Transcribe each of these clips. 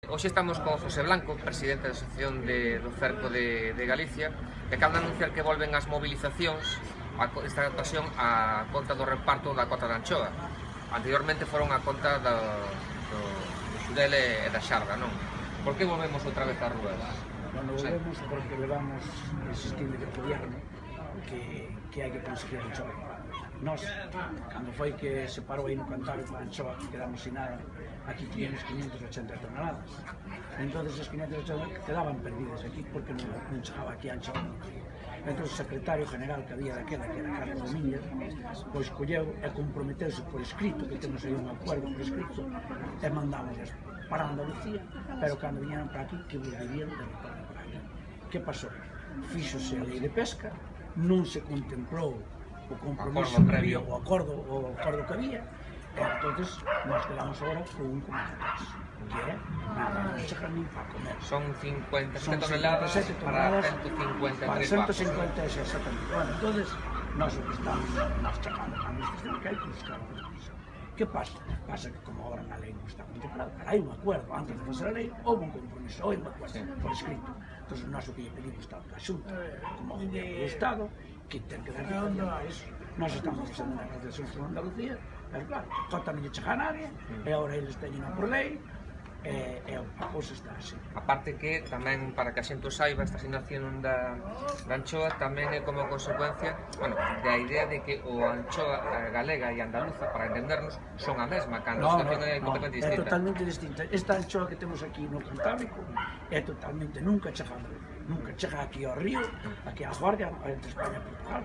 Hoxe estamos con José Blanco, presidente da Asociación do Cerco de Galicia, que acaba de anunciar que volven as movilizacións, esta ocasión, a conta do reparto da cota da anchoa. Anteriormente foron a conta do xurel e da xarda, non? Por que volvemos outra vez ás rúas? Bueno, volvemos porque levamos insistindo que o gobierno que hai que conseguir a anchoa. Nós, cando foi que se parou aí no Cantábrico a anchoa, que quedamos sin nada, aquí tiñamos 580 toneladas. Entón, esas 580 quedaban perdidas aquí porque non chegaba aquí a anchoa. Entón, o secretario general que había daquela, que era Carlos Domínguez, pois colleu e comprometeuse por escrito, que temos aí un acuerdo por escrito, e mandamos para Andalucía, pero cando viñeron para aquí, que volverían de retorno para aquí. Que pasou? Fíxose a lei de pesca, non se contemplou o compromiso que había, o acordo que había, e entonces nos quedamos agora con un comandante, que é nada, non chega nin para comer. Son 57 toneladas para 153 para 156, exactamente. Bueno, entonces, nós o que estamos, nós chegamos a administración que hai que buscar o compromiso. Que pasa? Pasa que como agora na lei non está contemplado, hai un acuerdo, antes de facer a lei, houve un compromiso, houve un acuerdo por escrito. Entón, nós o que lle pedimos tanto a Xunta como ao Goberno do Estado, que ten que dar difusión a eso. Nós estamos facendo unha negociación con Andalucía, pero claro, cota non lle chega a nadie, e agora eles teñen por lei, e a cousa está así. Aparte que tamén, para que a xente o saiba, esta asignación da anchoa tamén é como consecuencia, bueno, da idea de que o anchoa galega e andaluza, para entendernos, son a mesma, cando a situación é completamente distinta. É totalmente distinta. Esta anchoa que temos aquí no Cantábrico é totalmente, nunca chega aquí ao río, aquí á Guardia, entre España e Portugal,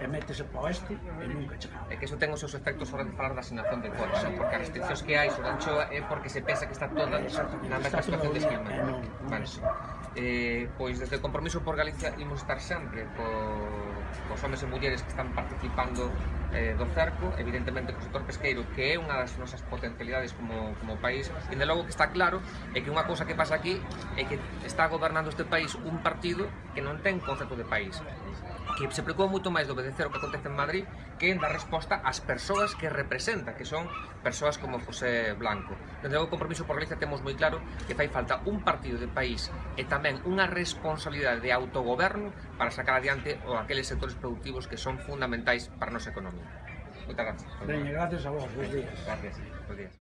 e métese para o oeste e nunca chega. É que iso ten os seus efectos sobre falar da asignación de cuotas, porque as restriccións que hai sobre a anchoa é porque se pensa que está toda na mesma situación de esquema. Pois desde o Compromiso por Galicia imos estar sempre cos homes e mulleres que están participando do cerco, evidentemente co sector pesqueiro, que é unha das nosas potencialidades como país, e de logo que está claro é que unha cousa que pasa aquí é que está gobernando este país un partido que non ten concepto de país, que se preocupa moito máis de obedecer o que acontece en Madrid que en dar resposta ás persoas que representa, que son persoas como José Blanco. Desde o Compromiso por Galicia temos moi claro que fai falta un partido de país e tamén unha responsabilidade de autogoberno para sacar adiante aqueles sectores productivos que son fundamentais para a nosa economía. Moitas gracias. Veña, gracias a vos, bons días. Gracias, bons días.